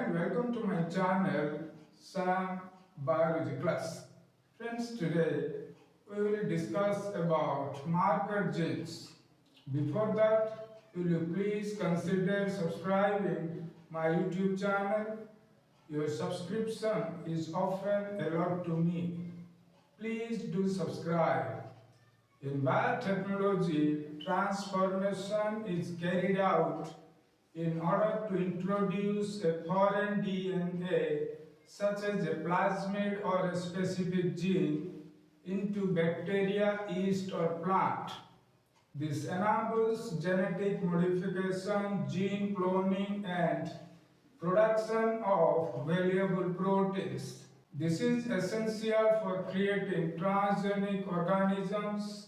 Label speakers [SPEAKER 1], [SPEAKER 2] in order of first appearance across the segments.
[SPEAKER 1] and welcome to my channel Sam Biology Class. Friends, today we will discuss about marker genes. Before that, will you please consider subscribing my YouTube channel? Your subscription is often a lot to me. Please do subscribe. In biotechnology, transformation is carried out in order to introduce a foreign DNA, such as a plasmid or a specific gene, into bacteria, yeast, or plant. This enables genetic modification, gene cloning, and production of valuable proteins. This is essential for creating transgenic organisms,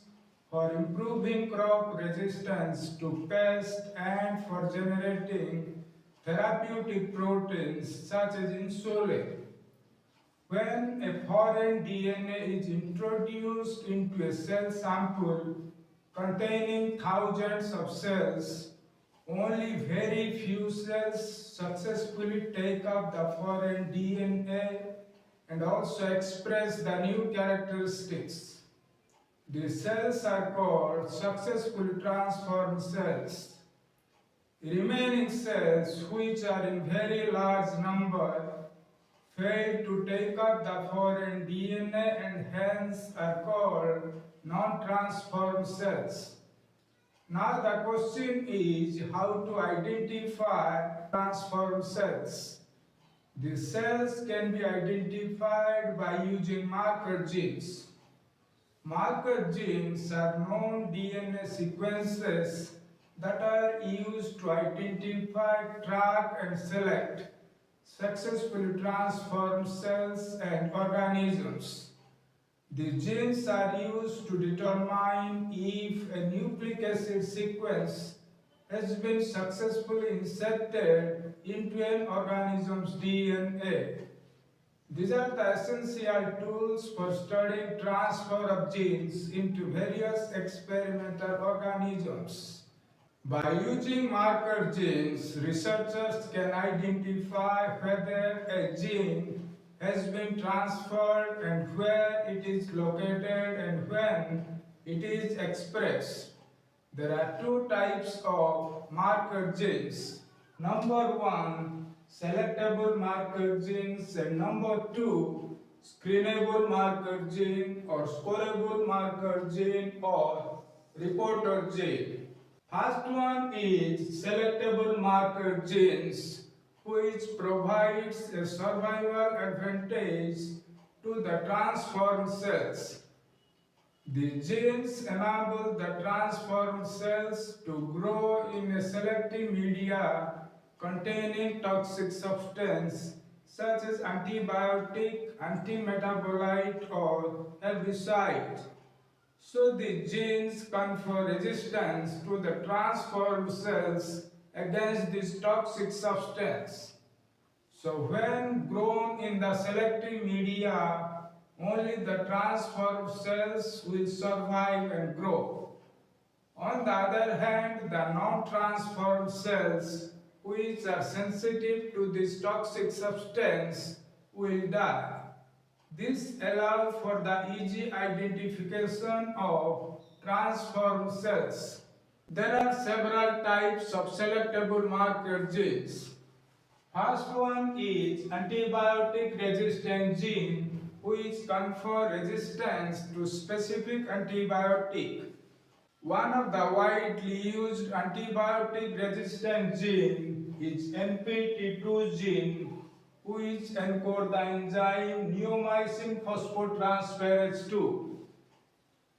[SPEAKER 1] for improving crop resistance to pests, and for generating therapeutic proteins such as insulin. When a foreign DNA is introduced into a cell sample containing thousands of cells, only very few cells successfully take up the foreign DNA and also express the new characteristics. These cells are called successfully transformed cells. Remaining cells, which are in very large number, fail to take up the foreign DNA and hence are called non-transformed cells. Now the question is how to identify transformed cells. These cells can be identified by using marker genes. Marker genes are known DNA sequences that are used to identify, track, and select successfully transformed cells and organisms. The genes are used to determine if a nucleic acid sequence has been successfully inserted into an organism's DNA. These are the essential tools for studying transfer of genes into various experimental organisms. By using marker genes, researchers can identify whether a gene has been transferred and where it is located and when it is expressed. There are two types of marker genes. Number one, selectable marker genes, and number two, screenable marker gene or scoreable marker gene or reporter gene. First one is selectable marker genes, which provides a survival advantage to the transformed cells. The genes enable the transformed cells to grow in a selective media containing toxic substance such as antibiotic, antimetabolite, or herbicide. So the genes confer resistance to the transformed cells against this toxic substance. So when grown in the selective media, only the transformed cells will survive and grow. On the other hand, the non-transformed cells, which are sensitive to this toxic substance, will die. This allows for the easy identification of transformed cells. There are several types of selectable marker genes. First one is antibiotic resistant gene, which confer resistance to specific antibiotic. One of the widely used antibiotic resistant gene is NPT2 gene, which encode the enzyme neomycin phosphotransferase 2.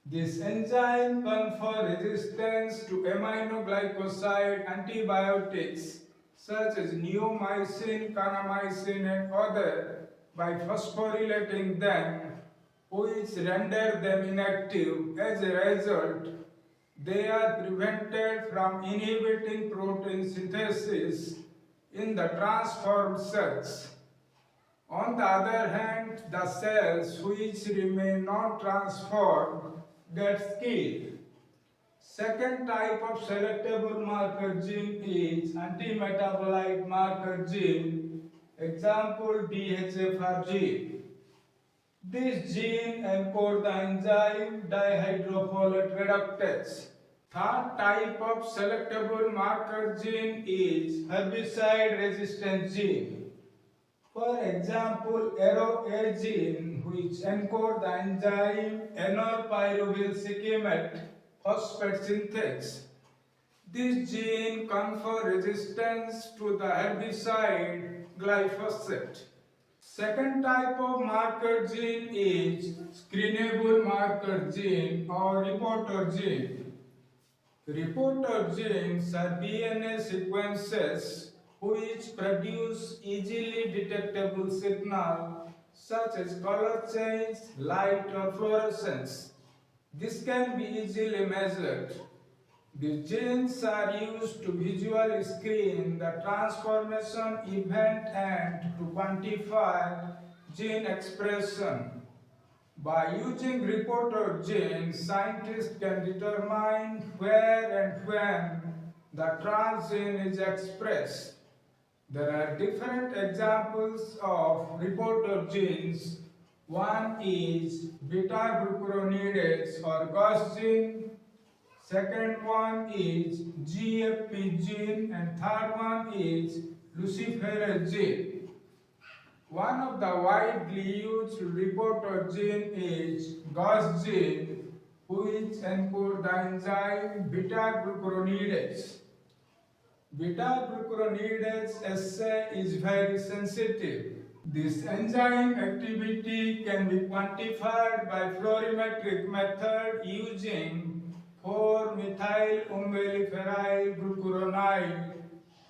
[SPEAKER 1] This enzyme confers resistance to aminoglycoside antibiotics such as neomycin, kanamycin, and other by phosphorylating them, which render them inactive. As a result, they are prevented from inhibiting protein synthesis in the transformed cells. On the other hand, the cells which remain non-transformed get killed. Second type of selectable marker gene is antimetabolite marker gene, Example DHFR gene. This gene encodes the enzyme dihydrofolate reductase. Third type of selectable marker gene is herbicide resistant gene. For example, ARO-A gene, which encodes the enzyme enol-pyruvyl cyclimate phosphate synthase. This gene confers resistance to the herbicide glyphosate. Second type of marker gene is screenable marker gene or reporter gene. Reporter genes are DNA sequences which produce easily detectable signals such as color change, light or fluorescence. This can be easily measured. These genes are used to visually screen the transformation event and to quantify gene expression. By using reporter genes, scientists can determine where and when the transgene is expressed. There are different examples of reporter genes. One is beta-glucuronidase or Gauss gene. Second one is GFP gene, and third one is luciferase gene. One of the widely used reporter gene is Gauss gene, which encodes the enzyme beta-glucuronidase. Beta-glucuronidase assay is very sensitive. This enzyme activity can be quantified by fluorimetric method using 4-methyl-umbelliferyl glucuronide,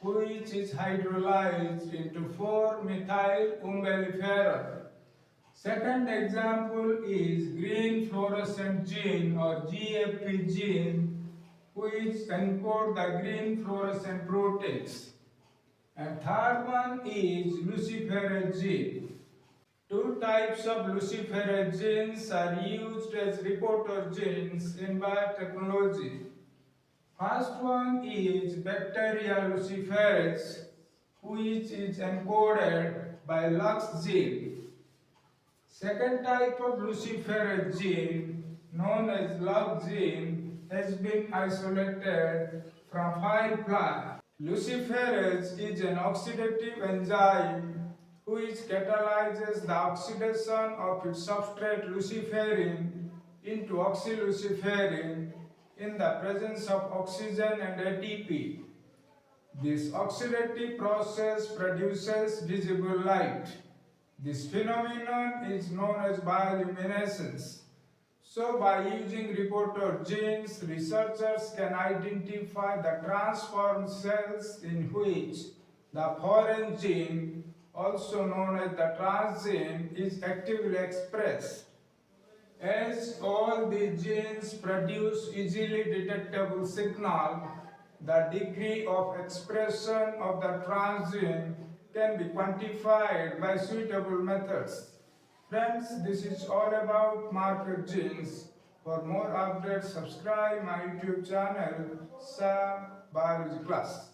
[SPEAKER 1] which is hydrolyzed into 4-methyl-umbelliferol. Second example is green fluorescent gene or GFP gene, which encodes the green fluorescent proteins. And third one is luciferase gene. Two types of luciferase genes are used as reporter genes in biotechnology. First one is bacterial luciferase, which is encoded by Lux gene. Second type of luciferase gene, known as Lux gene, has been isolated from file plant. Luciferase is an oxidative enzyme which catalyzes the oxidation of its substrate luciferin into oxyluciferin in the presence of oxygen and ATP. This oxidative process produces visible light. This phenomenon is known as bioluminescence. So, by using reporter genes, researchers can identify the transformed cells in which the foreign gene, also known as the transgene, is actively expressed. As all these genes produce easily detectable signal, the degree of expression of the transgene can be quantified by suitable methods. Friends, this is all about marker genes. For more updates, subscribe my YouTube channel, Sam Biology Class.